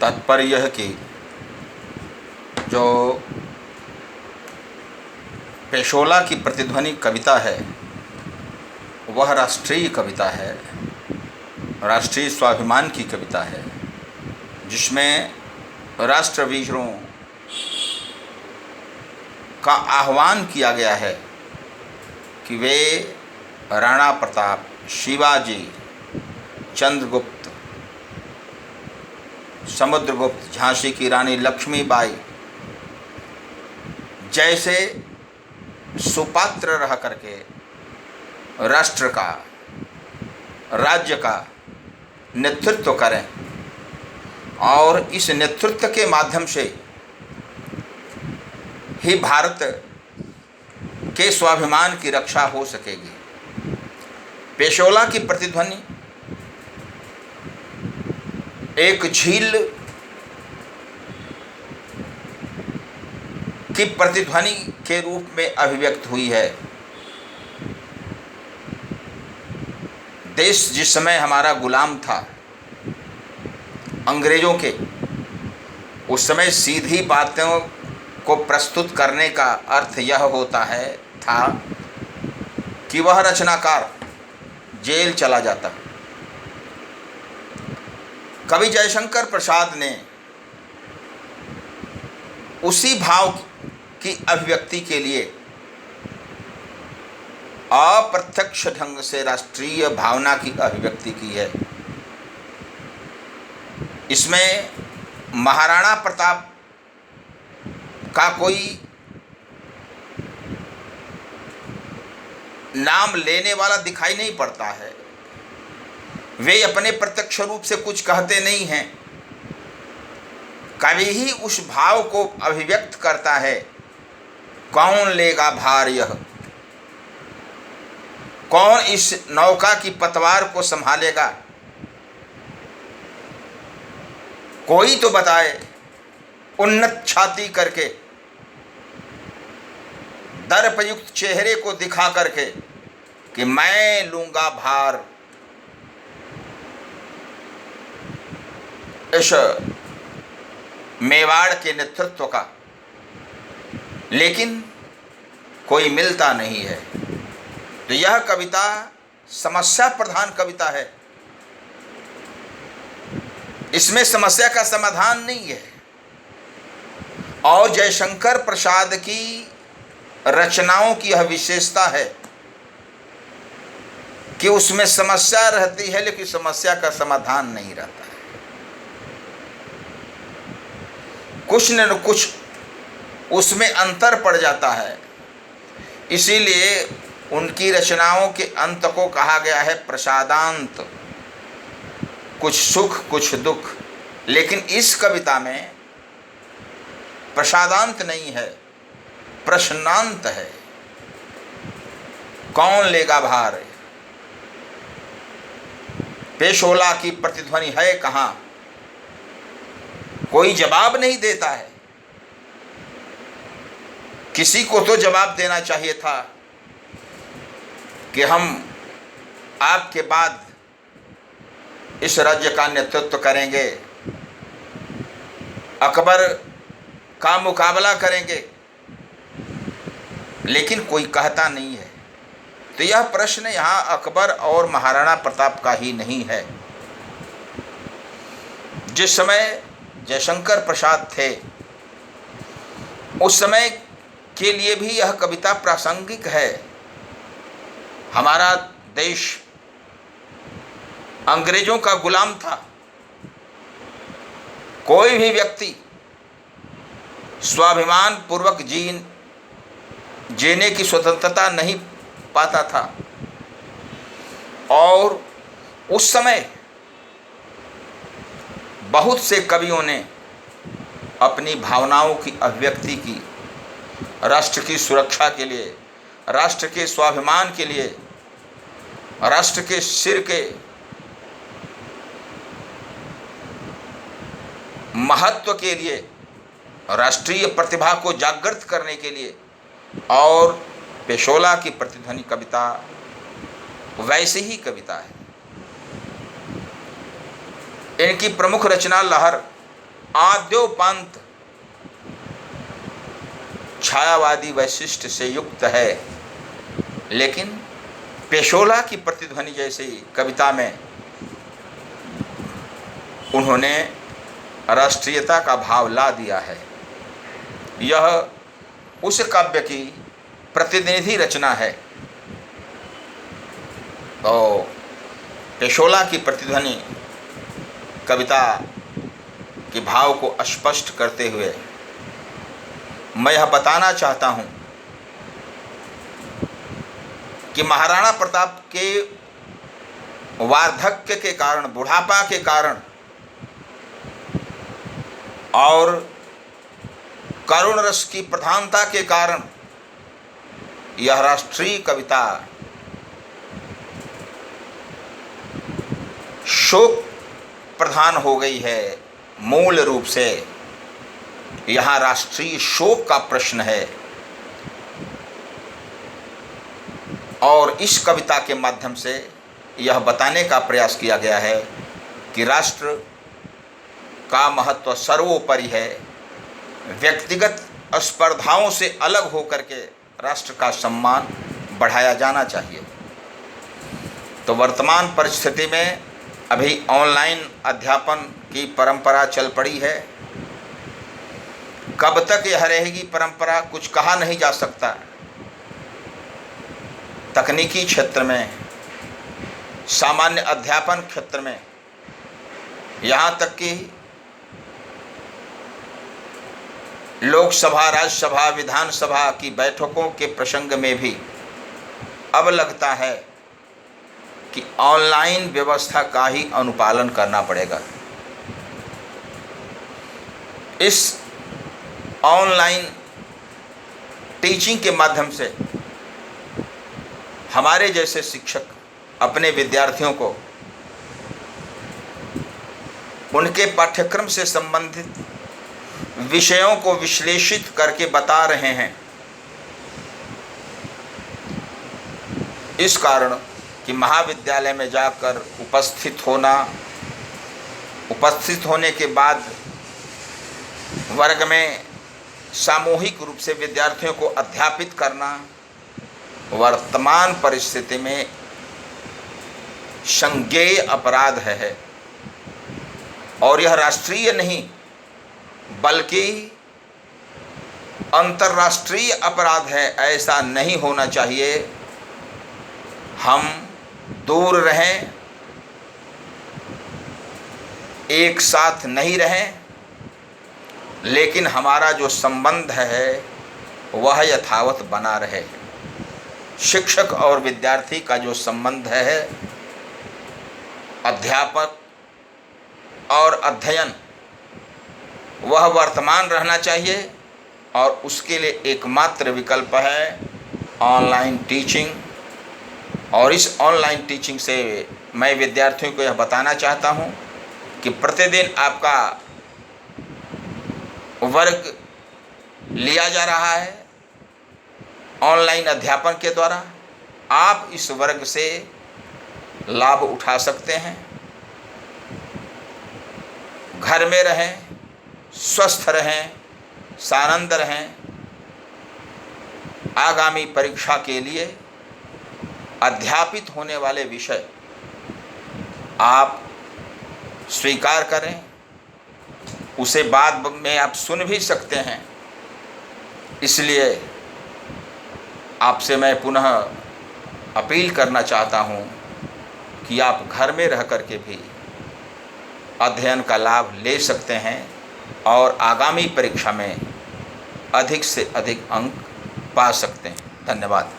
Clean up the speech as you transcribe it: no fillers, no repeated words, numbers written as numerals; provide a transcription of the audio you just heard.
तात्पर्य यह कि जो पेशोला की प्रतिध्वनि कविता है वह राष्ट्रीय कविता है, राष्ट्रीय स्वाभिमान की कविता है, जिसमें राष्ट्रवीरों का आह्वान किया गया है कि वे राणा प्रताप, शिवाजी, चंद्रगुप्त, समुद्रगुप्त, झांसी की रानी लक्ष्मीबाई जैसे सुपात्र रह करके राष्ट्र का, राज्य का नेतृत्व करें और इस नेतृत्व के माध्यम से ही भारत के स्वाभिमान की रक्षा हो सकेगी। पेशोला की प्रतिध्वनि एक झील की प्रतिध्वनि के रूप में अभिव्यक्त हुई है। देश जिस समय हमारा गुलाम था अंग्रेजों के, उस समय सीधी बातों को प्रस्तुत करने का अर्थ यह होता है था कि वह रचनाकार जेल चला जाता। कवि जयशंकर प्रसाद ने उसी भाव की अभिव्यक्ति के लिए अप्रत्यक्ष ढंग से राष्ट्रीय भावना की अभिव्यक्ति की है। इसमें महाराणा प्रताप का कोई नाम लेने वाला दिखाई नहीं पड़ता है। वे अपने प्रत्यक्ष रूप से कुछ कहते नहीं हैं, कवि ही उस भाव को अभिव्यक्त करता है। कौन लेगा भार यह, कौन इस नौका की पतवार को संभालेगा, कोई तो बताए उन्नत छाती करके, दर्पयुक्त चेहरे को दिखा करके कि मैं लूंगा भार इस मेवाड़ के नेतृत्व का। लेकिन कोई मिलता नहीं है। तो यह कविता समस्या प्रधान कविता है। इसमें समस्या का समाधान नहीं है। और जयशंकर प्रसाद की रचनाओं की यह विशेषता है कि उसमें समस्या रहती है लेकिन समस्या का समाधान नहीं रहता है। कुछ न कुछ उसमें अंतर पड़ जाता है। इसीलिए उनकी रचनाओं के अंत को कहा गया है प्रसादांत। कुछ सुख कुछ दुख, लेकिन इस कविता में प्रसादांत नहीं है, प्रश्नांत है। कौन लेगा भार, पेशोला की प्रतिध्वनि है कहाँ, कोई जवाब नहीं देता है। किसी को तो जवाब देना चाहिए था कि हम आपके बाद इस राज्य का नेतृत्व करेंगे, अकबर का मुकाबला करेंगे, लेकिन कोई कहता नहीं है। तो यह प्रश्न यहाँ अकबर और महाराणा प्रताप का ही नहीं है। जिस समय जयशंकर प्रसाद थे उस समय के लिए भी यह कविता प्रासंगिक है। हमारा देश अंग्रेजों का गुलाम था। कोई भी व्यक्ति स्वाभिमान पूर्वक जीने की स्वतंत्रता नहीं पाता था। और उस समय बहुत से कवियों ने अपनी भावनाओं की अभिव्यक्ति की, राष्ट्र की सुरक्षा के लिए, राष्ट्र के स्वाभिमान के लिए, राष्ट्र के सिर के महत्व के लिए, राष्ट्रीय प्रतिभा को जागृत करने के लिए। और पेशोला की प्रतिध्वनि कविता वैसी ही कविता है। इनकी प्रमुख रचना लहर आद्योपांत छायावादी वैशिष्ट से युक्त है, लेकिन पेशोला की प्रतिध्वनि जैसी कविता में उन्होंने राष्ट्रीयता का भाव ला दिया है। यह उस काव्य की प्रतिनिधि रचना है। तो पेशोला की प्रतिध्वनि कविता के भाव को स्पष्ट करते हुए मैं यह बताना चाहता हूँ कि महाराणा प्रताप के वार्धक्य के कारण, बुढ़ापा के कारण और करुण रस की प्रधानता के कारण यह राष्ट्रीय कविता शोक प्रधान हो गई है। मूल रूप से यहाँ राष्ट्रीय शोक का प्रश्न है और इस कविता के माध्यम से यह बताने का प्रयास किया गया है कि राष्ट्र का महत्व सर्वोपरि है। व्यक्तिगत स्पर्धाओं से अलग होकर के राष्ट्र का सम्मान बढ़ाया जाना चाहिए। तो वर्तमान परिस्थिति में अभी ऑनलाइन अध्यापन की परंपरा चल पड़ी है। कब तक यह रहेगी परंपरा कुछ कहा नहीं जा सकता। तकनीकी क्षेत्र में, सामान्य अध्यापन क्षेत्र में, यहाँ तक कि लोकसभा, राज्यसभा, विधानसभा की बैठकों के प्रसंग में भी अब लगता है कि ऑनलाइन व्यवस्था का ही अनुपालन करना पड़ेगा। इस ऑनलाइन टीचिंग के माध्यम से हमारे जैसे शिक्षक अपने विद्यार्थियों को उनके पाठ्यक्रम से संबंधित विषयों को विश्लेषित करके बता रहे हैं। इस कारण कि महाविद्यालय में जाकर उपस्थित होने के बाद वर्ग में सामूहिक रूप से विद्यार्थियों को अध्यापित करना वर्तमान परिस्थिति में संज्ञेय अपराध है और यह राष्ट्रीय नहीं बल्कि अंतर्राष्ट्रीय अपराध है। ऐसा नहीं होना चाहिए। हम दूर रहें, एक साथ नहीं रहें, लेकिन हमारा जो संबंध है वह यथावत बना रहे। शिक्षक और विद्यार्थी का जो संबंध है, अध्यापक और अध्ययन, वह वर्तमान रहना चाहिए और उसके लिए एकमात्र विकल्प है ऑनलाइन टीचिंग। और इस ऑनलाइन टीचिंग से मैं विद्यार्थियों को यह बताना चाहता हूँ कि प्रतिदिन आपका वर्ग लिया जा रहा है ऑनलाइन अध्यापन के द्वारा। आप इस वर्ग से लाभ उठा सकते हैं। घर में रहें, स्वस्थ रहें, सानंद रहें। आगामी परीक्षा के लिए अध्यापित होने वाले विषय आप स्वीकार करें, उसे बाद में आप सुन भी सकते हैं। इसलिए आपसे मैं पुनः अपील करना चाहता हूँ कि आप घर में रह कर के भी अध्ययन का लाभ ले सकते हैं और आगामी परीक्षा में अधिक से अधिक अंक पा सकते हैं। धन्यवाद।